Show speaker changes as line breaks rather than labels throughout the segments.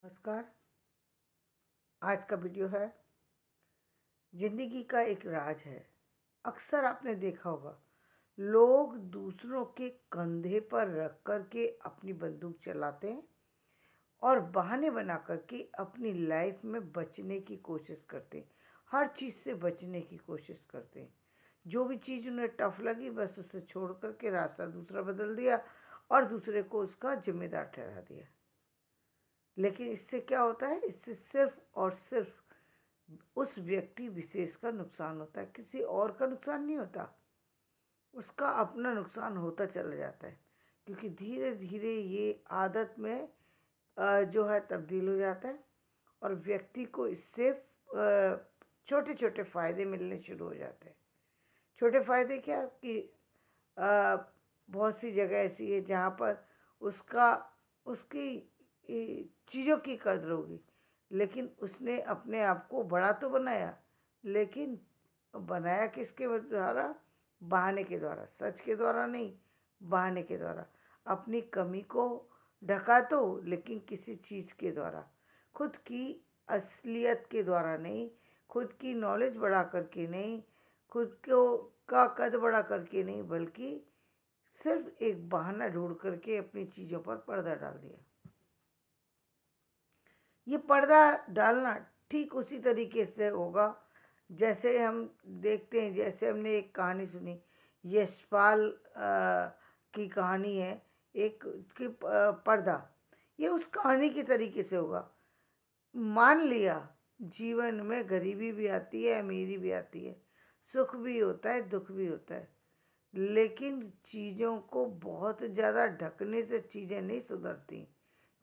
नमस्कार। आज का वीडियो है जिंदगी का एक राज है। अक्सर आपने देखा होगा लोग दूसरों के कंधे पर रख कर के अपनी बंदूक चलाते हैं और बहाने बना करके अपनी लाइफ में बचने की कोशिश करते हैं। हर चीज़ से बचने की कोशिश करते हैं। जो भी चीज़ उन्हें टफ लगी बस उसे छोड़ करके रास्ता दूसरा बदल दिया और दूसरे को उसका जिम्मेदार ठहरा दिया। लेकिन इससे क्या होता है? इससे सिर्फ और सिर्फ उस व्यक्ति विशेष का नुकसान होता है, किसी और का नुकसान नहीं होता। उसका अपना नुकसान होता चला जाता है, क्योंकि धीरे धीरे ये आदत में जो है तब्दील हो जाता है और व्यक्ति को इससे छोटे छोटे फ़ायदे मिलने शुरू हो जाते हैं। छोटे फ़ायदे क्या कि अ, बहुत सी जगह ऐसी है जहाँ पर उसका उसकी चीज़ों की कद्र होगी, लेकिन उसने अपने आप को बड़ा तो बनाया, लेकिन बनाया किसके द्वारा? बहाने के द्वारा। सच के द्वारा नहीं, बहाने के द्वारा। अपनी कमी को ढका तो, लेकिन किसी चीज़ के द्वारा। खुद की असलियत के द्वारा नहीं, खुद की नॉलेज बढ़ा करके नहीं, खुद को का कद बढ़ा करके नहीं, बल्कि सिर्फ एक बहाना ढूंढ करके अपनी चीज़ों पर पर्दा डाल दिया। ये पर्दा डालना ठीक उसी तरीके से होगा जैसे हम देखते हैं, जैसे हमने एक कहानी सुनी, यशपाल की कहानी है एक कि पर्दा। ये उस कहानी के तरीके से होगा। मान लिया जीवन में गरीबी भी आती है, अमीरी भी आती है, सुख भी होता है, दुख भी होता है, लेकिन चीज़ों को बहुत ज़्यादा ढकने से चीज़ें नहीं सुधरती।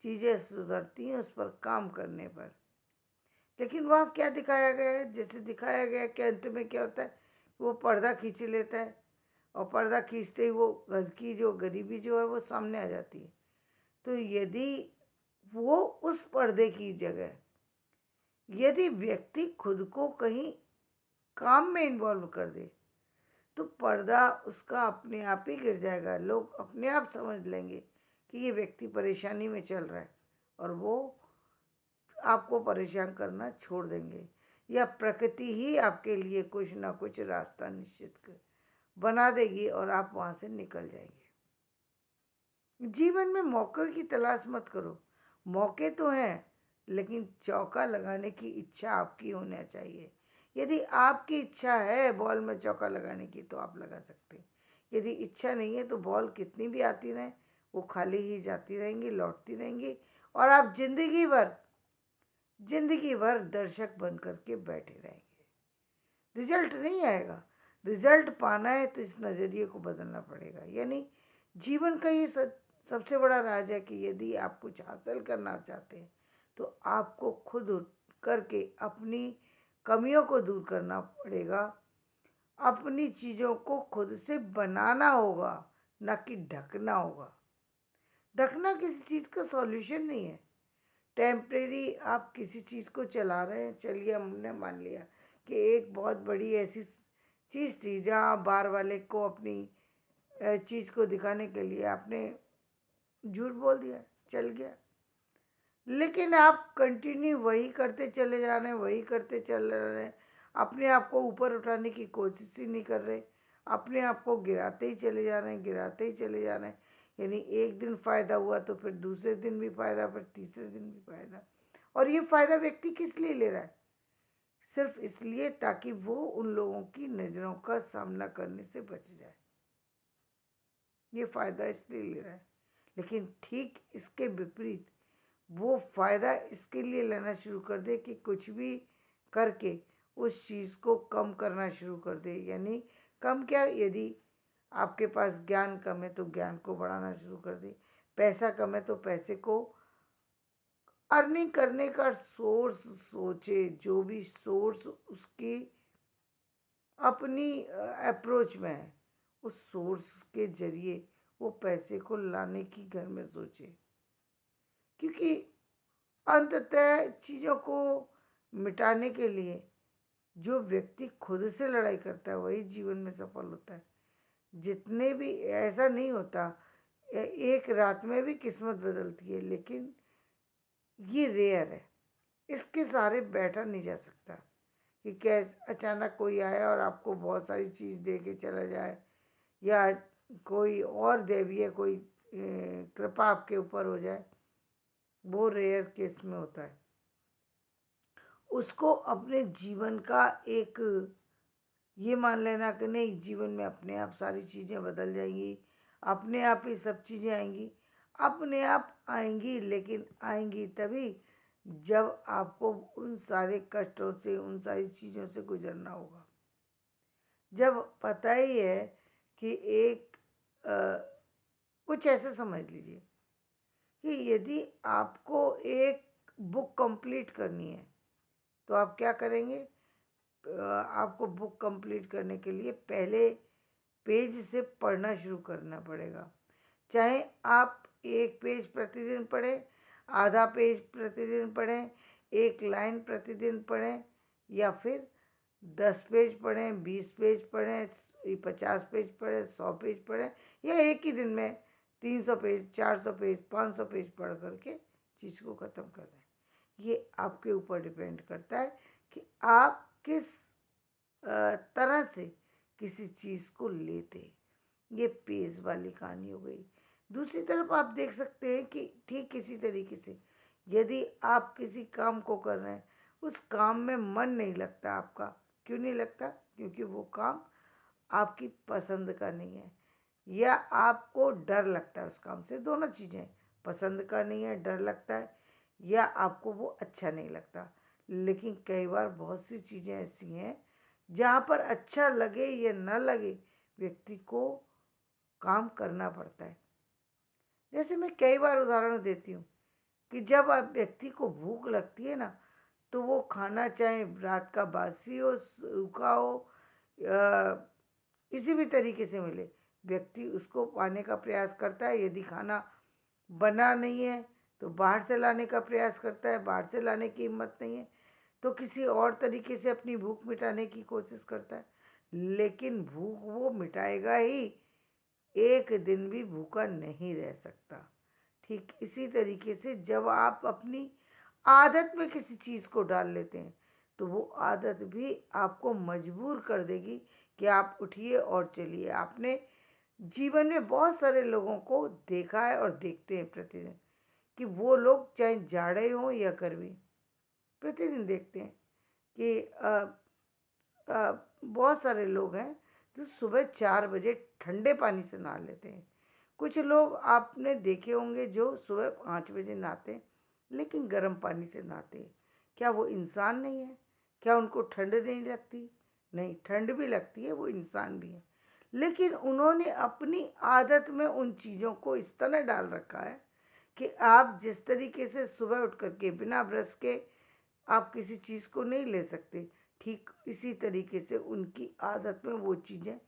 चीज़ें सुधरती हैं उस पर काम करने पर। लेकिन वहाँ क्या दिखाया गया है? जैसे दिखाया गया कि अंत में क्या होता है, वो पर्दा खींच लेता है और पर्दा खींचते ही वो घर की जो गरीबी जो है वो सामने आ जाती है। तो यदि वो उस पर्दे की जगह यदि व्यक्ति खुद को कहीं काम में इन्वॉल्व कर दे, तो पर्दा उसका अपने आप ही गिर जाएगा। लोग अपने आप समझ लेंगे कि ये व्यक्ति परेशानी में चल रहा है और वो आपको परेशान करना छोड़ देंगे, या प्रकृति ही आपके लिए कुछ ना कुछ रास्ता निश्चित कर बना देगी और आप वहाँ से निकल जाएंगे। जीवन में मौके की तलाश मत करो। मौके तो हैं, लेकिन चौका लगाने की इच्छा आपकी होना चाहिए। यदि आपकी इच्छा है बॉल में चौका लगाने की तो आप लगा सकते हैं। यदि इच्छा नहीं है तो बॉल कितनी भी आती रहे, वो खाली ही जाती रहेंगी, लौटती रहेंगी, और आप जिंदगी भर दर्शक बन करके बैठे रहेंगे। रिजल्ट नहीं आएगा। रिजल्ट पाना है तो इस नज़रिए को बदलना पड़ेगा। यानी जीवन का ये सबसे बड़ा राज है कि यदि आप कुछ हासिल करना चाहते हैं तो आपको खुद करके अपनी कमियों को दूर करना पड़ेगा। अपनी चीज़ों को खुद से बनाना होगा, ना कि ढकना होगा। ढकना किसी चीज़ का सॉल्यूशन नहीं है। टेम्परेरी आप किसी चीज़ को चला रहे हैं, चलिए हमने मान लिया कि एक बहुत बड़ी ऐसी चीज़ थी जहाँ बार वाले को अपनी चीज़ को दिखाने के लिए आपने झूठ बोल दिया, चल गया। लेकिन आप कंटिन्यू वही करते चले जा रहे हैं, वही करते चल रहे हैं, अपने आप को ऊपर उठाने की कोशिश ही नहीं कर रहे, अपने आप को गिराते ही चले जा रहे हैं, गिराते ही चले जा रहे हैं। यानी एक दिन फ़ायदा हुआ तो फिर दूसरे दिन भी फ़ायदा, फिर तीसरे दिन भी फ़ायदा। और ये फ़ायदा व्यक्ति किस लिए ले रहा है? सिर्फ इसलिए ताकि वो उन लोगों की नज़रों का सामना करने से बच जाए। ये फ़ायदा इसलिए ले रहा है। लेकिन ठीक इसके विपरीत वो फ़ायदा इसके लिए लेना शुरू कर दे कि कुछ भी करके उस चीज़ को कम करना शुरू कर दे। यानी कम क्या, यदि आपके पास ज्ञान कम है तो ज्ञान को बढ़ाना शुरू कर दे, पैसा कम है तो पैसे को अर्निंग करने का सोर्स सोचे। जो भी सोर्स उसकी अपनी अप्रोच में है, उस सोर्स के जरिए वो पैसे को लाने की घर में सोचे। क्योंकि अंततः चीज़ों को मिटाने के लिए जो व्यक्ति खुद से लड़ाई करता है वही जीवन में सफल होता है। जितने भी ऐसा नहीं होता एक रात में भी किस्मत बदलती है, लेकिन ये रेयर है, इसके सहारे बैठा नहीं जा सकता कि कैसे अचानक कोई आया और आपको बहुत सारी चीज़ दे के चला जाए, या कोई और दैवीय कोई कृपा आपके ऊपर हो जाए। वो रेयर केस में होता है। उसको अपने जीवन का एक ये मान लेना कि नहीं, जीवन में अपने आप सारी चीज़ें बदल जाएंगी, अपने आप ही सब चीज़ें आएंगी। अपने आप आएंगी, लेकिन आएंगी तभी जब आपको उन सारे कष्टों से, उन सारी चीज़ों से गुजरना होगा। जब पता ही है कि एक कुछ ऐसे समझ लीजिए कि यदि आपको एक बुक कंप्लीट करनी है तो आप क्या करेंगे? आपको बुक कंप्लीट करने के लिए पहले पेज से पढ़ना शुरू करना पड़ेगा। चाहे आप एक पेज प्रतिदिन पढ़ें, आधा पेज प्रतिदिन पढ़ें, एक लाइन प्रतिदिन पढ़ें, या फिर 10 पेज पढ़ें, 20 पेज पढ़ें, 50 पेज पढ़ें, 100 पेज पढ़ें, या एक ही दिन में 300 पेज, 400 पेज, 500 पेज पढ़ करके चीज़ को ख़त्म कर दें। ये आपके ऊपर डिपेंड करता है कि आप किस तरह से किसी चीज़ को लेते। ये पेज वाली कहानी हो गई। दूसरी तरफ आप देख सकते हैं कि ठीक इसी तरीके से यदि आप किसी काम को कर रहे हैं, उस काम में मन नहीं लगता आपका। क्यों नहीं लगता? क्योंकि वो काम आपकी पसंद का नहीं है, या आपको डर लगता है उस काम से। दोनों चीज़ें, पसंद का नहीं है, डर लगता है, या आपको वो अच्छा नहीं लगता। लेकिन कई बार बहुत सी चीज़ें ऐसी हैं जहाँ पर अच्छा लगे या न लगे, व्यक्ति को काम करना पड़ता है। जैसे मैं कई बार उदाहरण देती हूँ कि जब आप व्यक्ति को भूख लगती है ना, तो वो खाना चाहे रात का बासी हो, सूखा हो, किसी भी तरीके से मिले, व्यक्ति उसको पाने का प्रयास करता है। यदि खाना बना नहीं है तो बाहर से लाने का प्रयास करता है, बाहर से लाने की हिम्मत नहीं है तो किसी और तरीके से अपनी भूख मिटाने की कोशिश करता है। लेकिन भूख वो मिटाएगा ही, एक दिन भी भूखा नहीं रह सकता। ठीक इसी तरीके से जब आप अपनी आदत में किसी चीज़ को डाल लेते हैं तो वो आदत भी आपको मजबूर कर देगी कि आप उठिए और चलिए। आपने जीवन में बहुत सारे लोगों को देखा है और देखते हैं प्रतिदिन कि वो लोग चाहे जाड़े हों या गर्मी, प्रतिदिन देखते हैं कि बहुत सारे लोग हैं जो सुबह 4 बजे ठंडे पानी से नहा लेते हैं। कुछ लोग आपने देखे होंगे जो सुबह 5 बजे नहाते हैं, लेकिन गर्म पानी से नहाते हैं। क्या वो इंसान नहीं है? क्या उनको ठंड नहीं लगती? नहीं, ठंड भी लगती है, वो इंसान भी है। लेकिन उन्होंने अपनी आदत में उन चीज़ों को इस तरह डाल रखा है कि आप जिस तरीके से सुबह उठ करके बिना ब्रश के आप किसी चीज़ को नहीं ले सकते, ठीक इसी तरीके से उनकी आदत में वो चीज़ें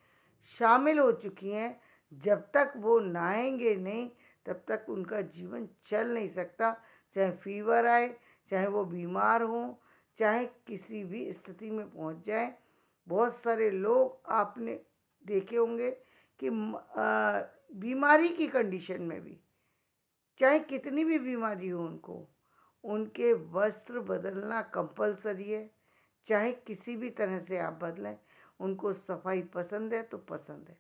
शामिल हो चुकी हैं। जब तक वो नहाएंगे नहीं, तब तक उनका जीवन चल नहीं सकता। चाहे फीवर आए, चाहे वो बीमार हों, चाहे किसी भी स्थिति में पहुंच जाए। बहुत सारे लोग आपने देखे होंगे कि बीमारी की कंडीशन में भी, चाहे कितनी भी बीमारी हो उनको, उनके वस्त्र बदलना कंपलसरी है। चाहे किसी भी तरह से आप बदलें, उनको सफाई पसंद है तो पसंद है।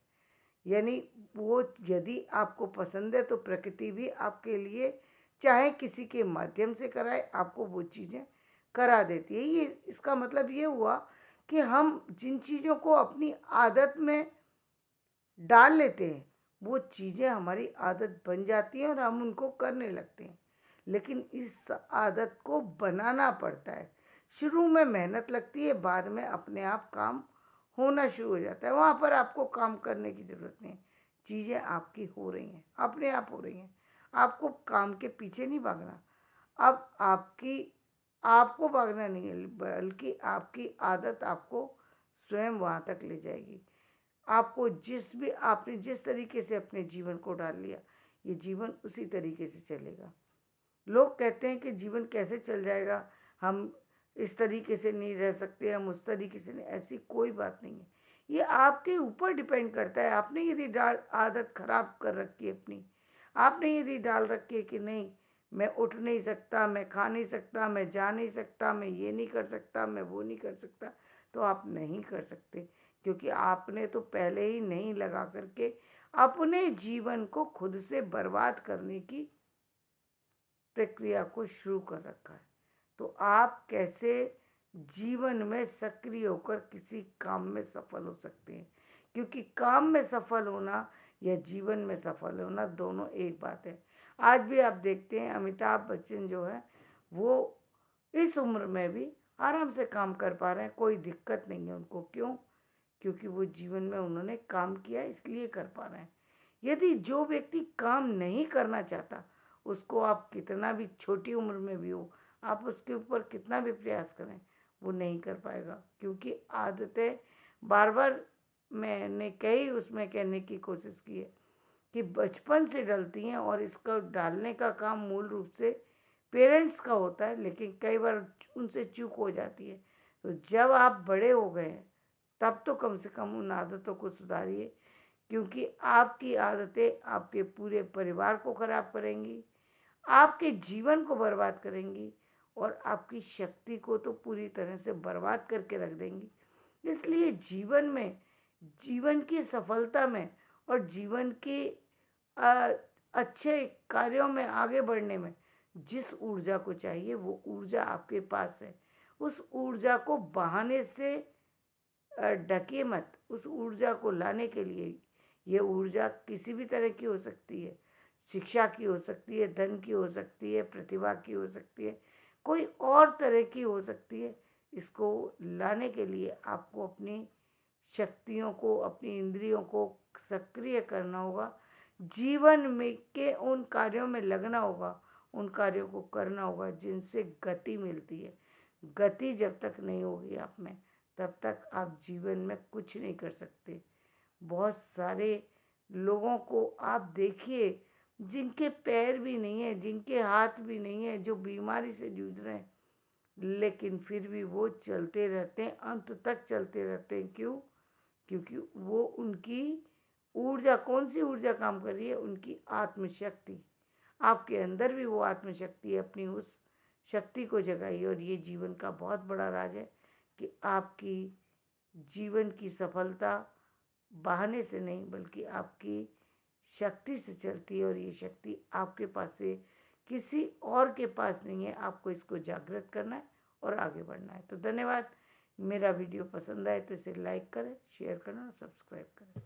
यानी वो यदि आपको पसंद है तो प्रकृति भी आपके लिए चाहे किसी के माध्यम से कराए, आपको वो चीज़ें करा देती है। ये इसका मतलब ये हुआ कि हम जिन चीज़ों को अपनी आदत में डाल लेते हैं, वो चीज़ें हमारी आदत बन जाती हैं और हम उनको करने लगते हैं। लेकिन इस आदत को बनाना पड़ता है। शुरू में मेहनत लगती है, बाद में अपने आप काम होना शुरू हो जाता है। वहाँ पर आपको काम करने की ज़रूरत नहीं, चीज़ें आपकी हो रही हैं, अपने आप हो रही हैं। आपको काम के पीछे नहीं भागना। अब आपको भागना नहीं है, बल्कि आपकी आदत आपको स्वयं वहाँ तक ले जाएगी। आपको आपने जिस तरीके से अपने जीवन को डाल लिया, ये जीवन उसी तरीके से चलेगा। लोग कहते हैं कि जीवन कैसे चल जाएगा, हम इस तरीके से नहीं रह सकते, हम उस तरीके से नहीं। ऐसी कोई बात नहीं है। ये आपके ऊपर डिपेंड करता है। आपने यदि आदत खराब कर रखी है अपनी, आपने यदि डाल रखी है कि नहीं मैं उठ नहीं सकता, मैं खा नहीं सकता, मैं जा नहीं सकता, मैं ये नहीं कर सकता, मैं वो नहीं कर सकता, तो आप नहीं कर सकते, क्योंकि आपने तो पहले ही नहीं लगा करके अपने जीवन को खुद से बर्बाद करने की प्रक्रिया को शुरू कर रखा है। तो आप कैसे जीवन में सक्रिय होकर किसी काम में सफल हो सकते हैं, क्योंकि काम में सफल होना या जीवन में सफल होना दोनों एक बात है। आज भी आप देखते हैं अमिताभ बच्चन जो है वो इस उम्र में भी आराम से काम कर पा रहे हैं, कोई दिक्कत नहीं है उनको। क्यों? क्योंकि वो जीवन में उन्होंने काम किया, इसलिए कर पा रहे हैं। यदि जो व्यक्ति काम नहीं करना चाहता, उसको आप कितना भी छोटी उम्र में भी हो, आप उसके ऊपर कितना भी प्रयास करें, वो नहीं कर पाएगा, क्योंकि आदतें बार बार मैंने कई उसमें कहने की कोशिश की है कि बचपन से डलती हैं, और इसको डालने का काम मूल रूप से पेरेंट्स का होता है, लेकिन कई बार उनसे चूक हो जाती है। तो जब आप बड़े हो गए हैं तब तो कम से कम उन आदतों को सुधारिए, क्योंकि आपकी आदतें आपके पूरे परिवार को खराब करेंगी, आपके जीवन को बर्बाद करेंगी, और आपकी शक्ति को तो पूरी तरह से बर्बाद करके रख देंगी। इसलिए जीवन में, जीवन की सफलता में और जीवन के अ, अच्छे कार्यों में आगे बढ़ने में जिस ऊर्जा को चाहिए वो ऊर्जा आपके पास है। उस ऊर्जा को बहाने से ढकिए मत। उस ऊर्जा को लाने के लिए, ये ऊर्जा किसी भी तरह की हो सकती है, शिक्षा की हो सकती है, धन की हो सकती है, प्रतिभा की हो सकती है, कोई और तरह की हो सकती है। इसको लाने के लिए आपको अपनी शक्तियों को, अपनी इंद्रियों को सक्रिय करना होगा, जीवन में के उन कार्यों में लगना होगा, उन कार्यों को करना होगा जिनसे गति मिलती है। गति जब तक नहीं होगी आप में, तब तक आप जीवन में कुछ नहीं कर सकते। बहुत सारे लोगों को आप देखिए जिनके पैर भी नहीं है, जिनके हाथ भी नहीं है, जो बीमारी से जूझ रहे हैं, लेकिन फिर भी वो चलते रहते हैं, अंत तक चलते रहते हैं। क्यों? क्योंकि वो उनकी ऊर्जा, कौन सी ऊर्जा काम कर रही है? उनकी आत्मशक्ति। आपके अंदर भी वो आत्मशक्ति है, अपनी उस शक्ति को जगाइए। और ये जीवन का बहुत बड़ा राज है कि आपकी जीवन की सफलता बहाने से नहीं, बल्कि आपकी शक्ति से चलती है, और ये शक्ति आपके पास से किसी और के पास नहीं है। आपको इसको जागृत करना है और आगे बढ़ना है। तो धन्यवाद। मेरा वीडियो पसंद आए तो इसे लाइक करें, शेयर करें और सब्सक्राइब करें।